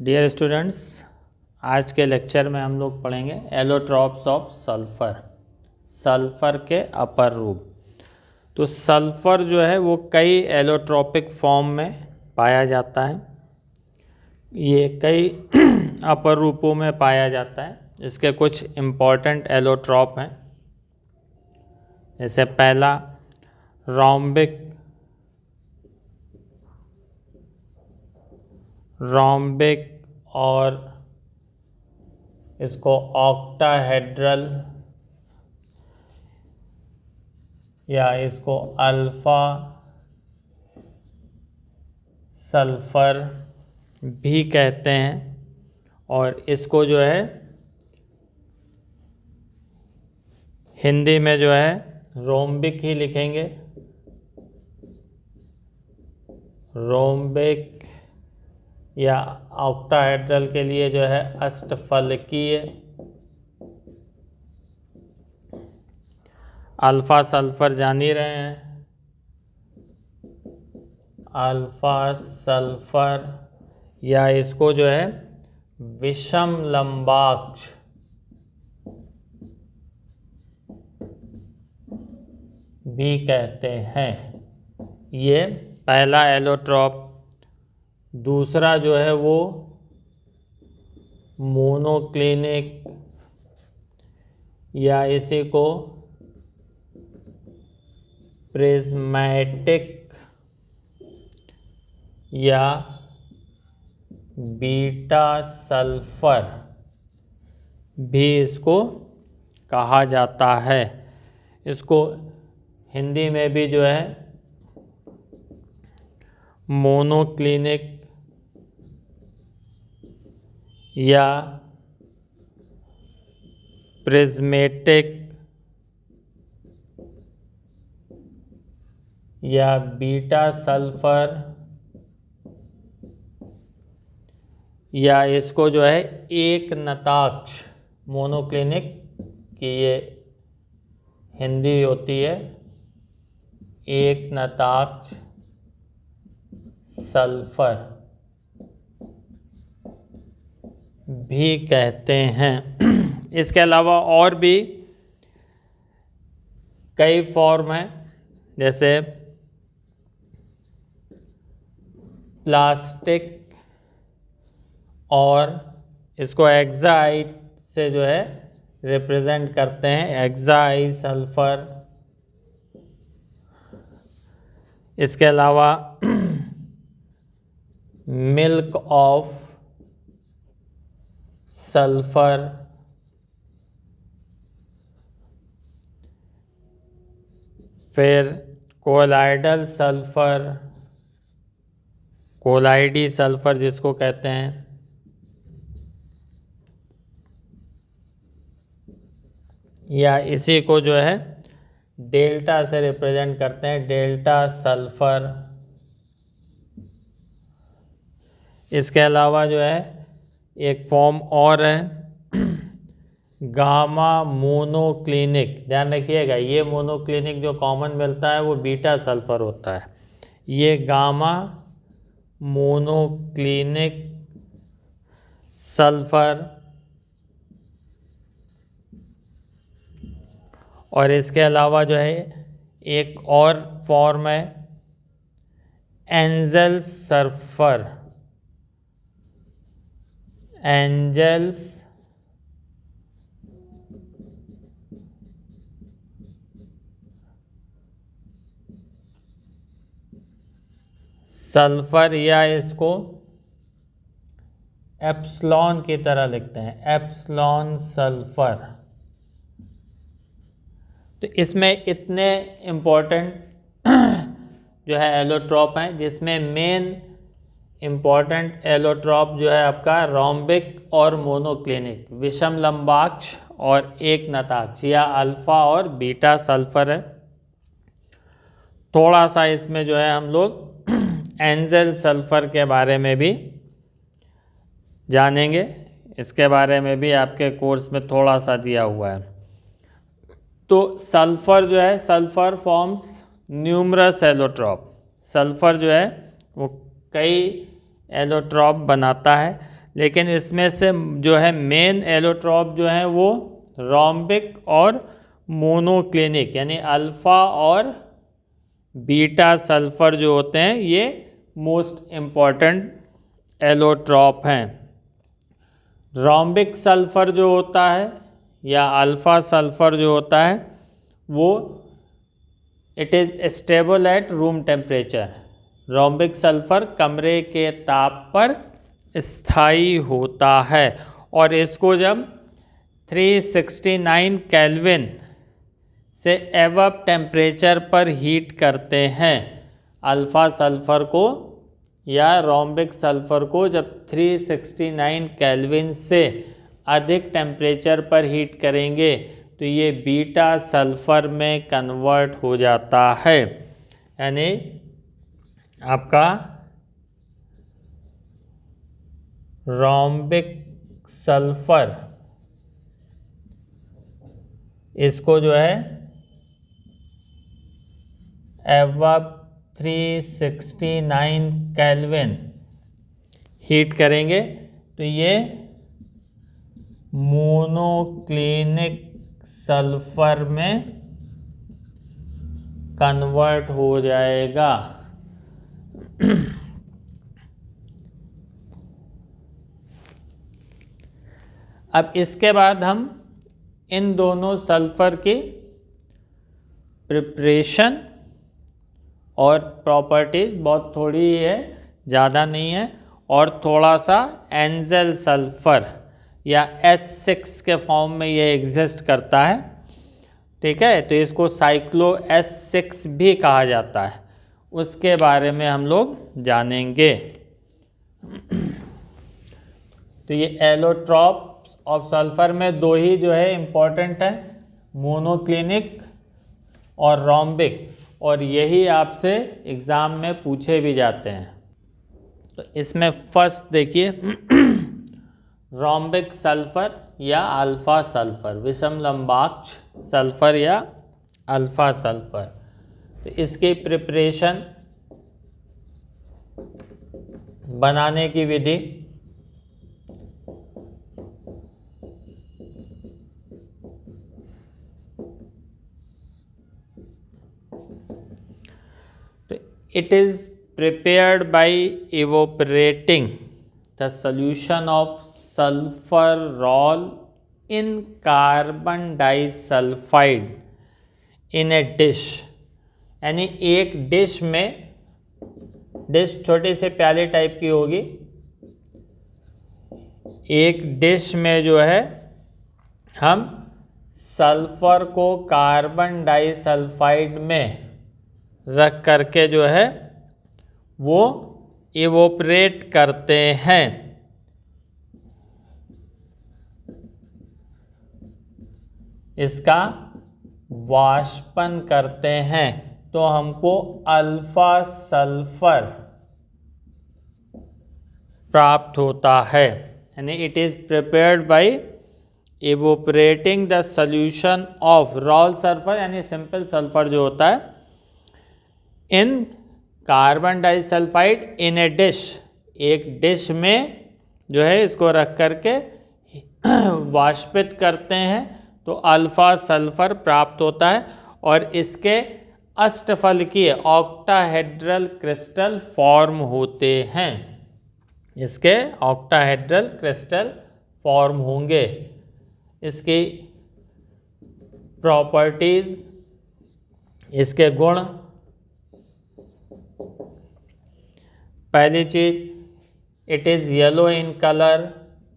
Dear students, आज के lecture में हम लोग पढ़ेंगे एलोट्रॉप्स ऑफ सल्फ़र, सल्फ़र के अपर रूप। तो सल्फ़र जो है वो कई एलोट्रॉपिक फॉर्म में पाया जाता है। ये कई अपर रूपों में पाया जाता है। इसके कुछ इम्पॉर्टेंट एलोट्रॉप हैं, जैसे पहला रोम्बिक और इसको ऑक्टाहेड्रल या इसको अल्फा सल्फर भी कहते हैं। और इसको जो है हिंदी में जो है रोम्बिक ही लिखेंगे, रोम्बिक, या ऑक्टाहेड्रल के लिए जो है अष्टफलकीय। अल्फा सल्फर जान ही रहे हैं, अल्फा सल्फर, या इसको जो है विषम लंबाक्ष भी कहते हैं। ये पहला एलोट्रॉप। दूसरा जो है वो मोनोक्लिनिक, या इसी को प्रिज्मेटिक या बीटा सल्फर भी इसको कहा जाता है। इसको हिंदी में भी जो है मोनोक्लिनिक या प्रिज्मेटिक या बीटा सल्फर, या इसको जो है एक नताक्ष, मोनोक्लिनिक की ये हिंदी होती है एक नताक्ष सल्फर भी कहते हैं। इसके अलावा और भी कई फॉर्म हैं, जैसे प्लास्टिक, और इसको एक्साइड से जो है रिप्रेजेंट करते हैं, एक्साई सल्फर। इसके अलावा मिल्क ऑफ सल्फर, फिर कोलाइडल सल्फर, कोलाइडी सल्फर जिसको कहते हैं, या इसी को जो है डेल्टा से रिप्रेजेंट करते हैं, डेल्टा सल्फर। इसके अलावा जो है एक फॉर्म और है गामा मोनोक्लिनिक। ध्यान रखिएगा, ये मोनोक्लिनिक जो कॉमन मिलता है वो बीटा सल्फर होता है। ये गामा मोनोक्लिनिक सल्फर। और इसके अलावा जो है एक और फॉर्म है एंजल सल्फर, एंजल्स सल्फर, या इसको एप्सिलॉन की तरह लिखते हैं, एप्सिलॉन सल्फर। तो इसमें इतने इम्पोर्टेंट जो है एलोट्रॉप हैं, जिसमें मेन इम्पॉर्टेंट एलोट्रॉप जो है आपका रोम्बिक और मोनोक्लिनिक, विषम लंबाक्ष और एक नताक्ष, या अल्फा और बीटा सल्फर है। थोड़ा सा इसमें जो है हम लोग एंजल सल्फर के बारे में भी जानेंगे। इसके बारे में भी आपके कोर्स में थोड़ा सा दिया हुआ है। तो सल्फर जो है, sulphur forms numerous allotrope. Sulphur जो है वो कई एलोट्रॉप बनाता है। लेकिन इसमें से जो है मेन एलोट्रॉप जो है वो रोम्बिक और मोनोक्लिनिक यानी अल्फ़ा और बीटा सल्फ़र जो होते हैं ये मोस्ट इम्पॉर्टेंट एलोट्रॉप हैं। रोम्बिक सल्फ़र जो होता है या अल्फ़ा सल्फ़र जो होता है वो it is stable at room temperature. Rhombic sulphur कमरे के ताप पर स्थायी होता है और इसको जब 369 केल्विन से एवब टेम्परेचर पर हीट करते हैं, अल्फ़ा सल्फ़र को या रोम्बिक सल्फ़र को जब 369 केल्विन से अधिक टेम्परेचर पर हीट करेंगे तो ये बीटा सल्फ़र में कन्वर्ट हो जाता है। यानी आपका रोम्बिक सल्फ़र इसको जो है एवब 369 केल्विन हीट करेंगे तो ये मोनोक्लिनिक सल्फ़र में कन्वर्ट हो जाएगा। अब इसके बाद हम इन दोनों सल्फ़र की प्रिपरेशन और प्रॉपर्टीज बहुत थोड़ी ही है, ज़्यादा नहीं है, और थोड़ा सा एंजल सल्फ़र या S6 के फॉर्म में ये एग्जिस्ट करता है। ठीक है, तो इसको साइक्लो S6 भी कहा जाता है, उसके बारे में हम लोग जानेंगे। तो ये एलोट्रॉप्स ऑफ सल्फ़र में दो ही जो है इम्पोर्टेंट है, मोनोक्लिनिक और रोम्बिक, और यही आपसे एग्ज़ाम में पूछे भी जाते हैं। तो इसमें फर्स्ट देखिए रोम्बिक सल्फ़र या अल्फ़ा सल्फ़र, विषम लंबाक्ष सल्फ़र या अल्फ़ा सल्फ़र। तो इसकी प्रिपरेशन बनाने की विधि it is prepared by evaporating the solution of sulfur roll in carbon disulfide in a dish। यानी एक डिश में, डिश छोटी से प्याली टाइप की होगी, एक डिश में जो है हम सल्फर को कार्बन डाइसल्फाइड में रख करके जो है वो इवोपरेट करते हैं। इसका वाष्पन करते हैं तो हमको अल्फा सल्फर प्राप्त होता है। यानी it is prepared by evaporating the solution of roll sulphur, यानी सिंपल सल्फर जो होता है, in carbon disulphide in a dish, एक डिश में जो है इसको रख करके वाष्पित करते हैं तो अल्फा सल्फर प्राप्त होता है और इसके अष्टफलकीय ऑक्टाहेड्रल क्रिस्टल फॉर्म होते हैं। इसके ऑक्टाहेड्रल क्रिस्टल फॉर्म होंगे। इसकी प्रॉपर्टीज, इसके गुण, पहली चीज it is yellow in colour,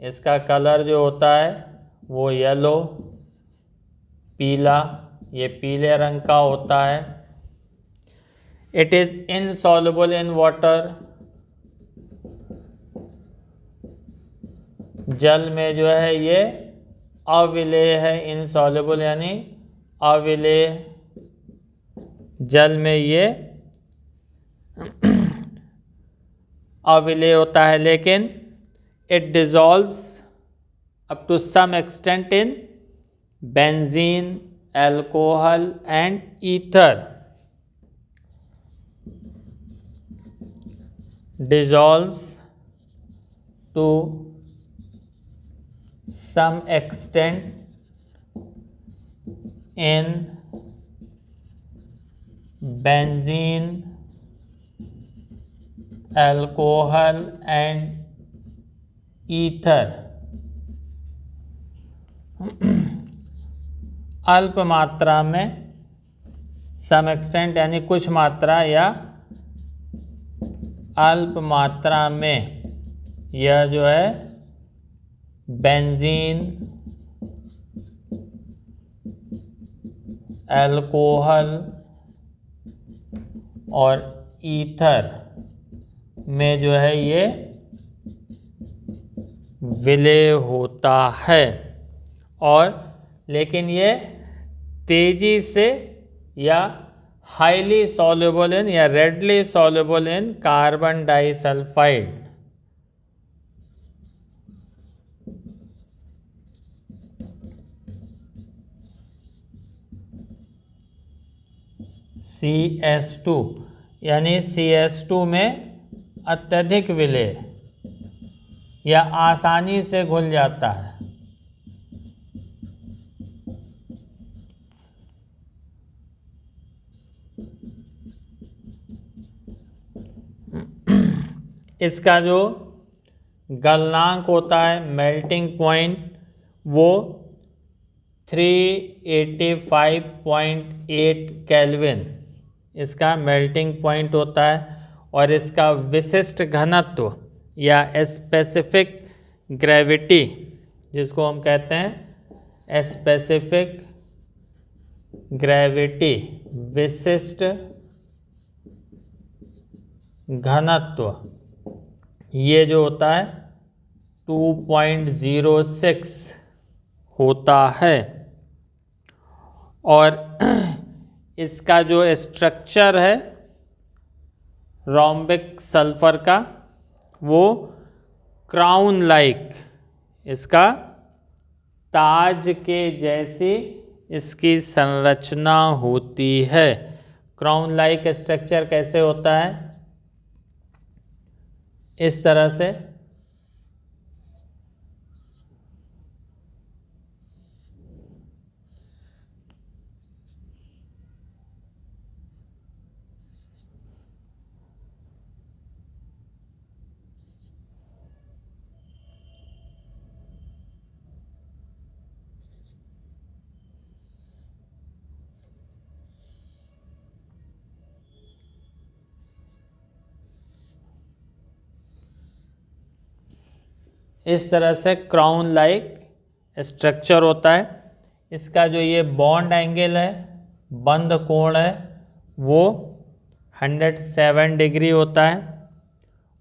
इसका कलर जो होता है वो येलो, पीला, ये पीले रंग का होता है। It is insoluble in water, जल में जो है ये अविलेय है, इनसॉल्युबल यानी अविलेय, जल में ये अविलेय होता है, लेकिन it dissolves up to some extent in benzene, alcohol and ether, dissolves to some extent in benzene, alcohol and ether, अल्प मात्रा में, सम एक्सटेंट यानी कुछ मात्रा या अल्प मात्रा में, यह जो है बेंजीन, अल्कोहल और ईथर में जो है ये विलय होता है। और लेकिन ये तेजी से या हाईली सॉल्युबल इन या readily soluble in carbon disulphide, CS2 यानी CS2 में अत्यधिक विलय या आसानी से घुल जाता है। इसका जो गलनांक होता है, मेल्टिंग पॉइंट, वो 385.8 केल्विन इसका मेल्टिंग पॉइंट होता है। और इसका विशिष्ट घनत्व या स्पेसिफिक ग्रेविटी, जिसको हम कहते हैं स्पेसिफिक ग्रेविटी, विशिष्ट घनत्व, ये जो होता है 2.06 होता है। और इसका जो स्ट्रक्चर है रोम्बिक सल्फर का, वो क्राउन लाइक, इसका ताज के जैसी इसकी संरचना होती है। क्राउन लाइक स्ट्रक्चर कैसे होता है? इस तरह से क्राउन लाइक स्ट्रक्चर होता है। इसका जो ये बॉन्ड एंगल है, बंध कोण है, वो 107 डिग्री होता है।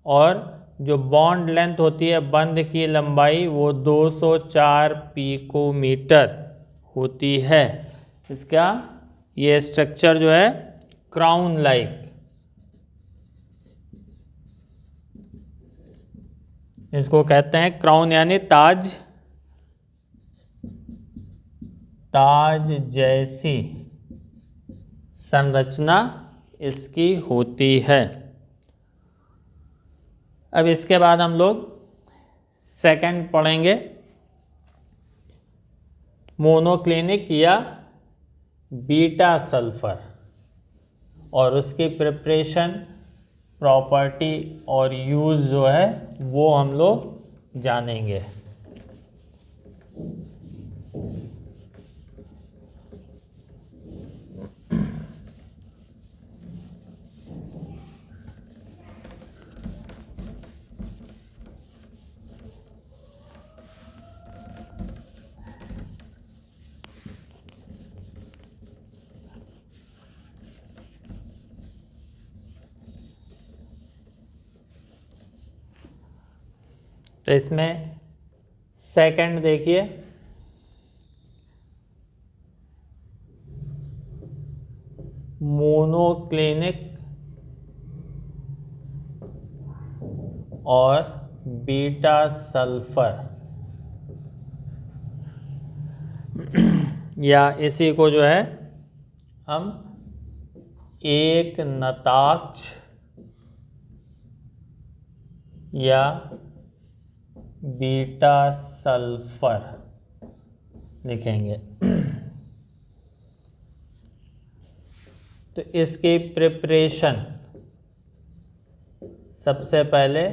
और जो बॉन्ड लेंथ होती है, बंध की लंबाई, वो 204 पिकोमीटर होती है। इसका ये स्ट्रक्चर जो है क्राउन लाइक, इसको कहते हैं क्राउन यानी ताज, ताज जैसी संरचना इसकी होती है। अब इसके बाद हम लोग सेकंड पढ़ेंगे, मोनोक्लिनिक या बीटा सल्फर, और उसकी प्रिपरेशन, प्रॉपर्टी और यूज़ जो है वो हम लोग जानेंगे। तो इसमें सेकंड देखिए, मोनोक्लिनिक और बीटा सल्फर, या इसी को जो है हम एक नताक्ष या बीटा सल्फर लिखेंगे। तो इसकी प्रिपरेशन, सबसे पहले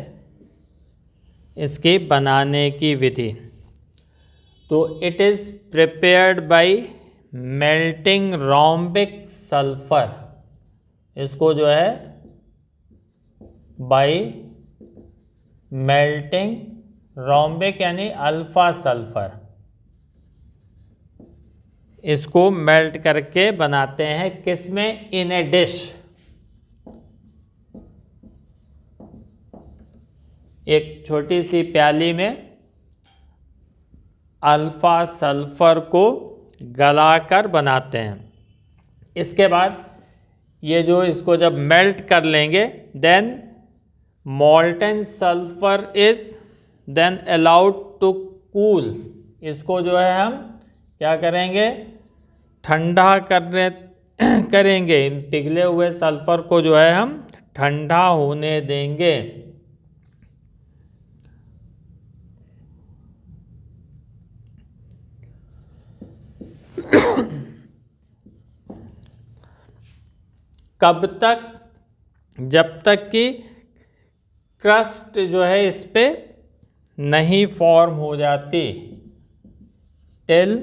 इसकी बनाने की विधि, तो it is prepared by melting rhombic sulphur. इसको जो है बाय मेल्टिंग रोम्बिक यानी अल्फा सल्फर, इसको मेल्ट करके बनाते हैं। किसमें? इन ए डिश, एक छोटी सी प्याली में अल्फा सल्फर को गलाकर बनाते हैं। इसके बाद ये जो इसको जब मेल्ट कर लेंगे, then molten sulphur is then allowed to cool. इसको जो है हम क्या करेंगे? ठंडा करेंगे। इन पिघले हुए सल्फर को जो है हम ठंडा होने देंगे। कब तक? जब तक कि क्रस्ट जो है इस पे नहीं फॉर्म हो जाती। Till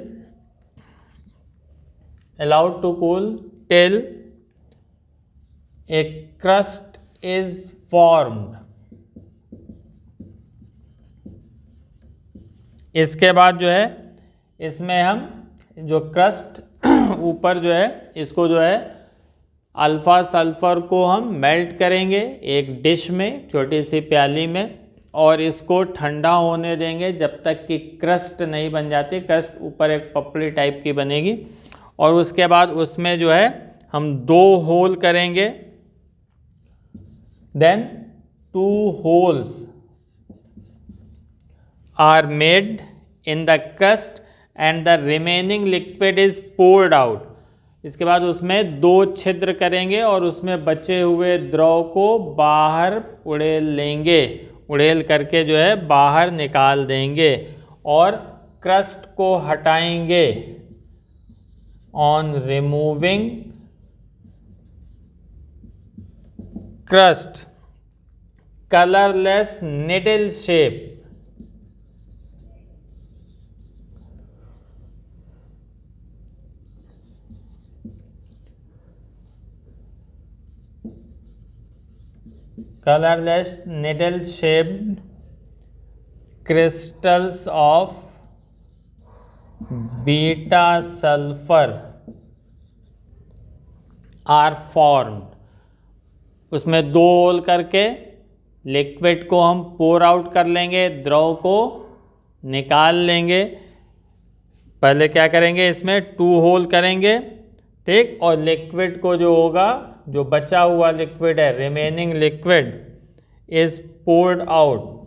allowed to cool till a crust is formed. इसके बाद जो है इसमें हम जो क्रस्ट ऊपर जो है इसको जो है अल्फा सल्फर को हम मेल्ट करेंगे एक डिश में, छोटी सी प्याली में, और इसको ठंडा होने देंगे जब तक कि क्रस्ट नहीं बन जाती। क्रस्ट ऊपर एक पपड़ी टाइप की बनेगी, और उसके बाद उसमें जो है हम 2 होल करेंगे। Then 2 holes are made in the crust and the remaining liquid is poured out. इसके बाद उसमें 2 छिद्र करेंगे और उसमें बचे हुए द्रव को बाहर उड़ेल लेंगे। उड़ेल करके जो है बाहर निकाल देंगे और क्रस्ट को हटाएंगे। On removing crust, colourless needle shape, colorless needle shaped crystals of beta sulfur are formed। उसमें 2 होल करके लिक्विड को हम पोर आउट कर लेंगे, द्रव को निकाल लेंगे। पहले क्या करेंगे? इसमें 2 होल करेंगे, ठीक, और लिक्विड को जो होगा, जो बचा हुआ लिक्विड है, remaining liquid is poured out.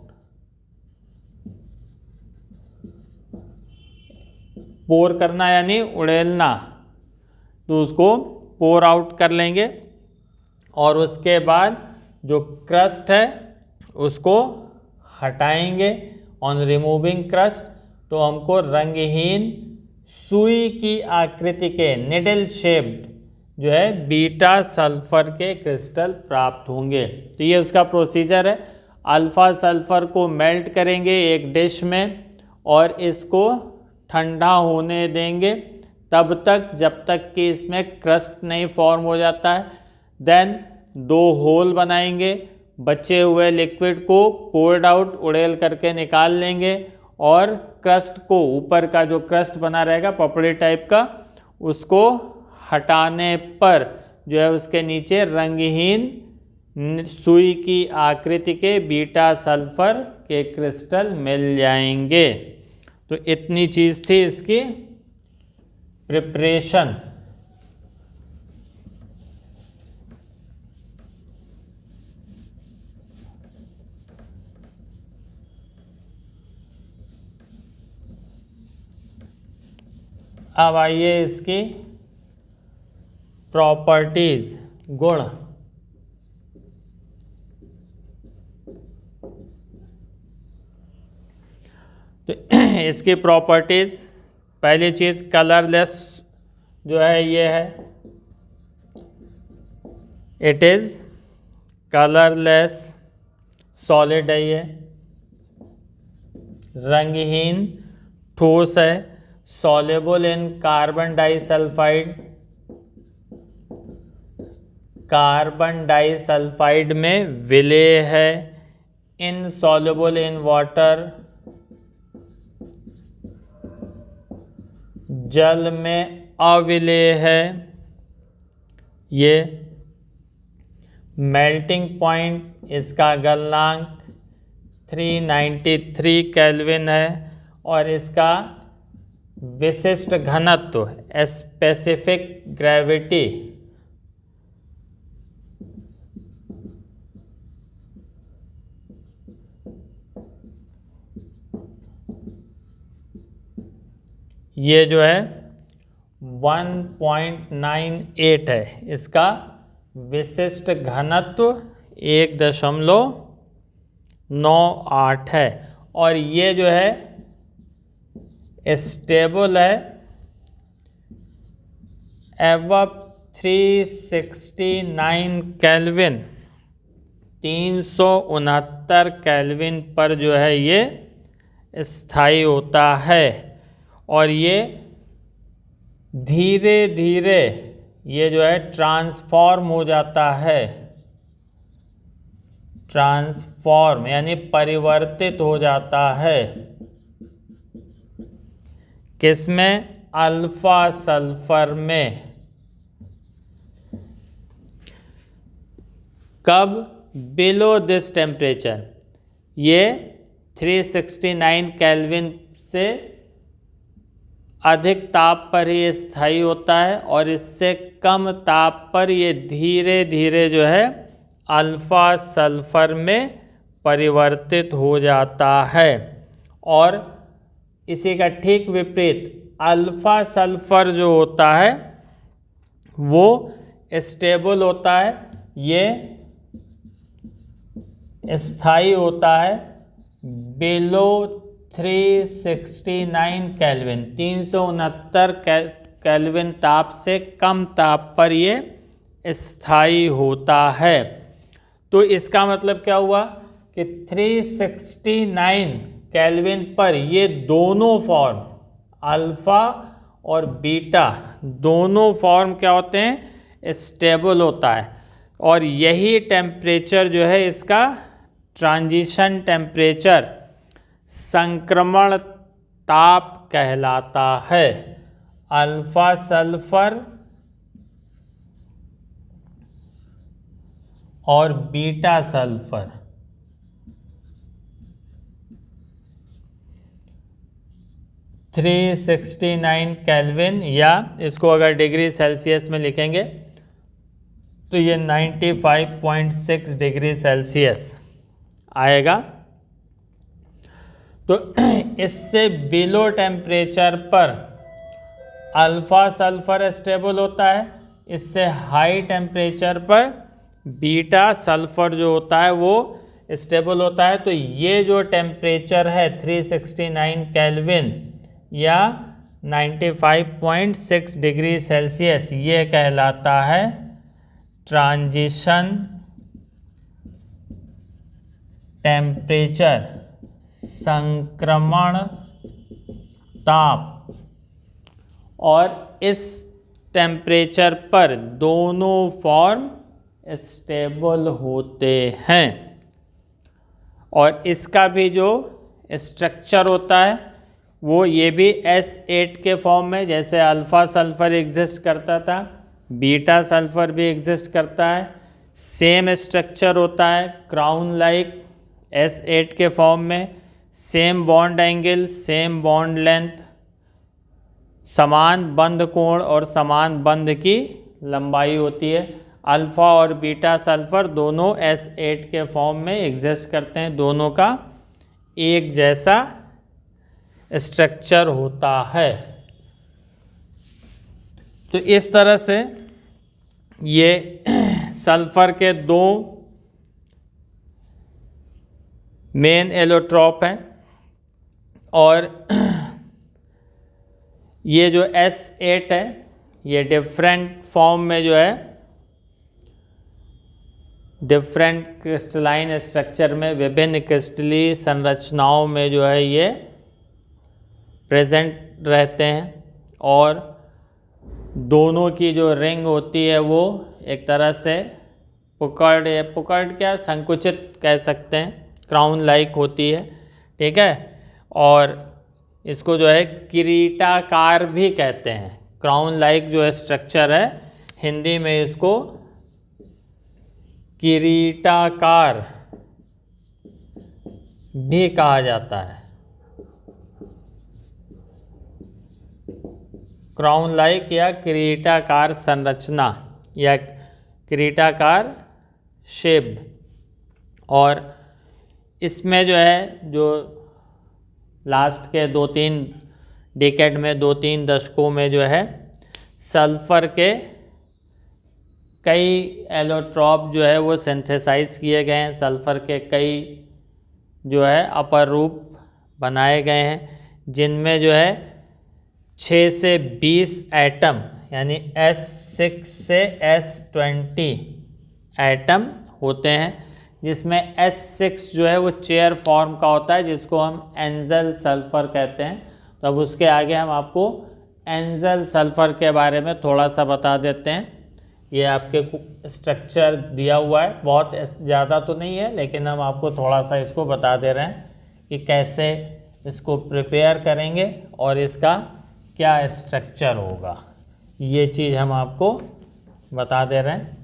Pour करना यानी उड़ेलना, तो उसको पोर आउट कर लेंगे। और उसके बाद जो क्रस्ट है उसको हटाएंगे। ऑन रिमूविंग क्रस्ट, तो हमको रंगहीन सुई की आकृति के निडल शेप्ड जो है बीटा सल्फर के क्रिस्टल प्राप्त होंगे। तो ये उसका प्रोसीजर है। अल्फा सल्फर को मेल्ट करेंगे एक डिश में और इसको ठंडा होने देंगे तब तक जब तक कि इसमें क्रस्ट नहीं फॉर्म हो जाता है। देन 2 होल बनाएंगे, बचे हुए लिक्विड को पोर्ड आउट उड़ेल करके निकाल लेंगे और क्रस्ट को, ऊपर का जो क्रस्ट बना रहेगा पपड़ी टाइप का, उसको हटाने पर जो है उसके नीचे रंगहीन सुई की आकृति के बीटा सल्फर के क्रिस्टल मिल जाएंगे। तो इतनी चीज़ थी इसकी प्रिपरेशन। अब आइए इसकी प्रॉपर्टीज, गुण। तो इसकी प्रॉपर्टीज, पहली चीज़ कलरलेस जो है ये है, इट इज़ कलरलेस सॉलिड है ये, रंगहीन ठोस है, soluble in carbon disulphide, carbon disulphide में विलेय है, इनसॉल्युबल इन वाटर, जल में अविलेय है ये, मेल्टिंग पॉइंट इसका गलनांक 393 केल्विन है, और इसका विशिष्ट घनत्व स्पेसिफिक ग्रेविटी ये जो है 1.98 है, इसका विशिष्ट घनत्व 1.98 है, और ये जो है स्टेबल है एवब 369 केल्विन, 369 केल्विन पर जो है ये स्थायी होता है, और ये धीरे धीरे ये जो है ट्रांसफॉर्म हो जाता है, ट्रांसफॉर्म यानी परिवर्तित हो जाता है, किसमें? अल्फा सल्फर में। कब? बिलो दिस टेम्परेचर, ये 369 केल्विन से अधिक ताप पर ये स्थायी होता है, और इससे कम ताप पर ये धीरे धीरे जो है अल्फा सल्फर में परिवर्तित हो जाता है। और इसी का ठीक विपरीत अल्फा सल्फर जो होता है वो स्टेबल होता है, ये स्थायी होता है बिलो 369 केल्विन, 369 केल्विन ताप से कम ताप पर ये स्थायी होता है। तो इसका मतलब क्या हुआ कि 369 केल्विन पर ये दोनों फॉर्म अल्फा और बीटा दोनों फॉर्म क्या होते हैं? स्टेबल होता है, और यही टेम्परेचर जो है इसका ट्रांजिशन टेम्परेचर, संक्रमण ताप कहलाता है। अल्फा सल्फर और बीटा सल्फर, थ्री 369 केल्विन, या इसको अगर डिग्री सेल्सियस में लिखेंगे तो ये 95.6 डिग्री सेल्सियस आएगा। तो इससे बिलो टेम्परेचर पर अल्फा सल्फर स्टेबल होता है, इससे हाई टेम्परेचर पर बीटा सल्फर जो होता है वो स्टेबल होता है। तो ये जो टेम्परेचर है 369 केल्विन या 95.6 डिग्री सेल्सियस, ये कहलाता है ट्रांजिशन टेम्परेचर, संक्रमण ताप। और इस टेम्परेचर पर दोनों फॉर्म स्टेबल होते हैं, और इसका भी जो स्ट्रक्चर होता है वो ये भी S8 के फॉर्म में, जैसे अल्फा सल्फर एग्जिस्ट करता था, बीटा सल्फर भी एग्जिस्ट करता है, सेम स्ट्रक्चर होता है क्राउन लाइक S8 के फॉर्म में, same bond angle, same bond length, समान बंध कोण और समान बंध की लंबाई होती है। अल्फ़ा और बीटा सल्फर दोनों S8 के फॉर्म में एग्जिस्ट करते हैं, दोनों का एक जैसा स्ट्रक्चर होता है। तो इस तरह से ये सल्फर के दो मेन एलोट्रॉप हैं, और ये जो S8 है ये डिफरेंट फॉर्म में जो है डिफरेंट क्रिस्टलाइन स्ट्रक्चर में विभिन्न क्रिस्टलीय संरचनाओं में जो है ये प्रेजेंट रहते हैं और दोनों की जो रिंग होती है वो एक तरह से पुकड़ क्या संकुचित कह सकते हैं, क्राउन लाइक होती है, ठीक है। और इसको जो है किरीटाकार भी कहते हैं। क्राउन लाइक जो है स्ट्रक्चर है, हिंदी में इसको किरीटाकार भी कहा जाता है। क्राउन लाइक या किरीटाकार संरचना या किरीटाकार शेप। और इसमें जो है जो लास्ट के 2-3 डिकेड में 2-3 दशकों में जो है सल्फ़र के कई एलोट्रॉप जो है वो सिंथेसाइज किए गए हैं। सल्फ़र के कई जो है अपर रूप बनाए गए हैं जिनमें जो है 6 से 20 एटम यानी S6 से S20 एटम होते हैं, जिसमें S6 जो है वो चेयर फॉर्म का होता है जिसको हम एंजल सल्फ़र कहते हैं। तो अब उसके आगे हम आपको एंजल सल्फ़र के बारे में थोड़ा सा बता देते हैं। ये आपके स्ट्रक्चर दिया हुआ है, बहुत ज़्यादा तो नहीं है लेकिन हम आपको थोड़ा सा इसको बता दे रहे हैं कि कैसे इसको प्रिपेयर करेंगे और इसका क्या स्ट्रक्चर होगा, ये चीज़ हम आपको बता दे रहे हैं।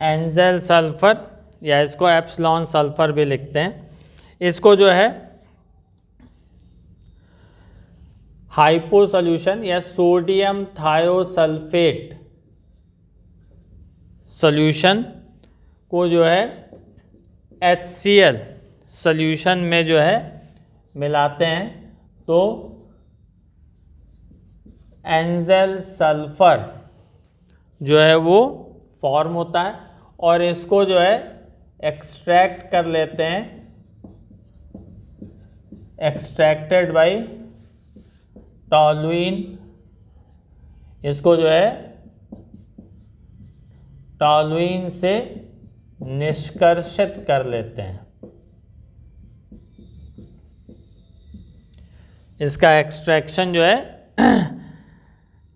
एंजल सल्फ़र या इसको एप्सिलॉन सल्फ़र भी लिखते हैं। इसको जो है हाइपो सॉल्यूशन या सोडियम थायोसल्फेट सॉल्यूशन को जो है HCl सॉल्यूशन में जो है मिलाते हैं तो एंजल सल्फ़र जो है वो फॉर्म होता है और इसको जो है एक्सट्रैक्ट कर लेते हैं, एक्सट्रैक्टेड बाय टॉलुइन। इसको जो है टॉलुइन से निष्कर्षित कर लेते हैं। इसका एक्सट्रैक्शन जो है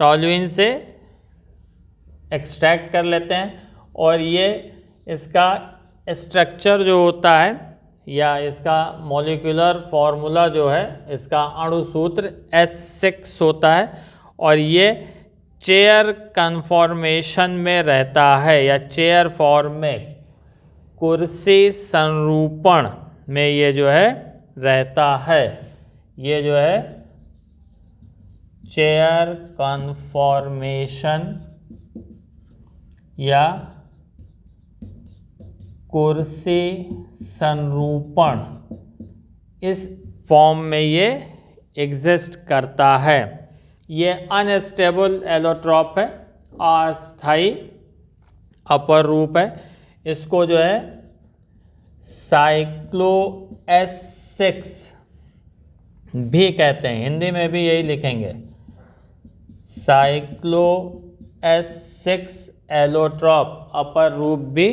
टॉलुइन से एक्सट्रैक्ट कर लेते हैं और ये इसका स्ट्रक्चर जो होता है या इसका मॉलिक्यूलर फॉर्मूला जो है, इसका अणुसूत्र S6 होता है और ये चेयर कन्फॉर्मेशन में रहता है या चेयर फॉर्म में कुर्सी संरूपण में ये जो है रहता है। ये जो है चेयर कन्फॉर्मेशन या कुर्सी संरूपण इस फॉर्म में ये एग्जिस्ट करता है। ये अनस्टेबल एलोट्रॉप है, अस्थाई अपर रूप है। इसको जो है साइक्लो S6 भी कहते हैं, हिंदी में भी यही लिखेंगे, साइक्लो S6 एलोट्रॉप अपर रूप भी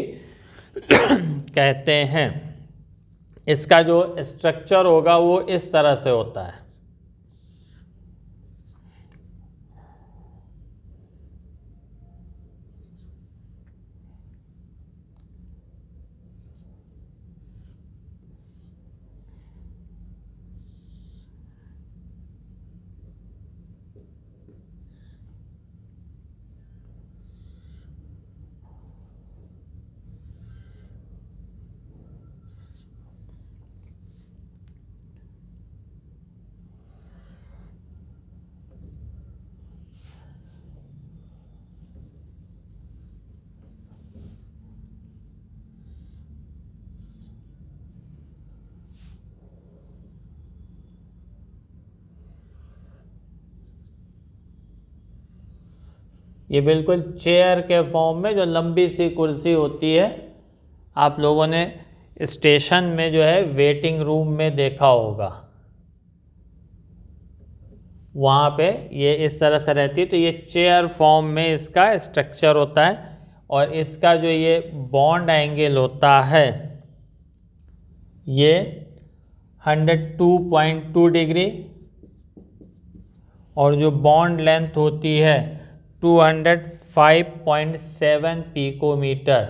कहते हैं। इसका जो स्ट्रक्चर होगा वो इस तरह से होता है। ये बिल्कुल चेयर के फॉर्म में, जो लंबी सी कुर्सी होती है, आप लोगों ने स्टेशन में जो है वेटिंग रूम में देखा होगा, वहाँ पे ये इस तरह से रहती है। तो ये चेयर फॉर्म में इसका स्ट्रक्चर होता है और इसका जो ये बॉन्ड एंगल होता है ये 102.2 डिग्री और जो बॉन्ड लेंथ होती है 205.7 पिकोमीटर।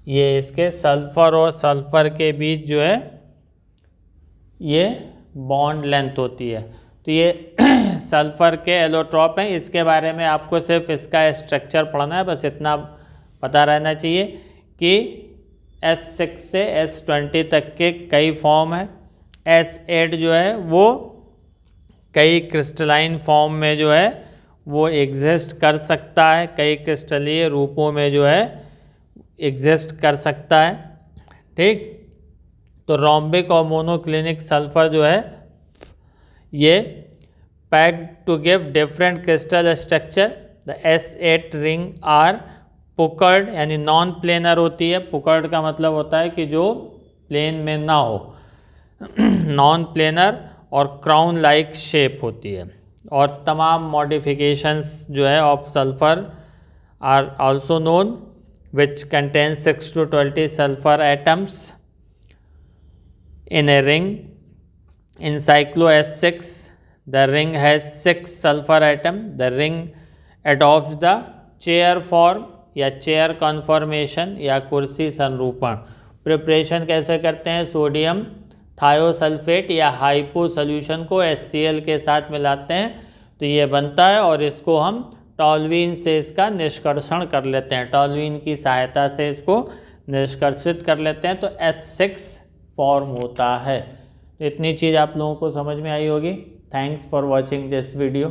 ये इसके सल्फर और सल्फर के बीच जो है ये बॉन्ड लेंथ होती है। तो ये सल्फर के एलोट्रॉप हैं, इसके बारे में आपको सिर्फ इसका स्ट्रक्चर पढ़ना है, बस इतना पता रहना चाहिए कि S6 से S20 तक के कई फॉर्म हैं। S8 जो है वो कई क्रिस्टलाइन फॉर्म में जो है वो एग्जिस्ट कर सकता है, कई क्रिस्टलीय रूपों में जो है एग्जिस्ट कर सकता है। ठीक, तो रोम्बिक और मोनोक्लिनिक सल्फर जो है ये packed to give different crystal structure. The S8 ring are puckered, यानी नॉन प्लेनर होती है। पुकर्ड का मतलब होता है कि जो प्लेन में ना हो, नॉन प्लेनर और क्राउन लाइक शेप होती है। और तमाम मॉडिफिकेशंस जो है of sulphur are also known which contains 6 to 20 sulfur atoms in a ring. In cyclo S6 the ring has 6 sulfur atom. The ring adopts the chair form या chair conformation या कुर्सी संरूपण। Preparation कैसे करते हैं? Sodium thiosulphate या hypo solution को HCl के साथ मिलाते हैं तो ये बनता है और इसको हम टॉल्यूइन से इसका निष्कर्षण कर लेते हैं, टॉल्यूइन की सहायता से इसको निष्कर्षित कर लेते हैं तो S6 फॉर्म होता है। इतनी चीज़ आप लोगों को समझ में आई होगी। Thanks for watching this video.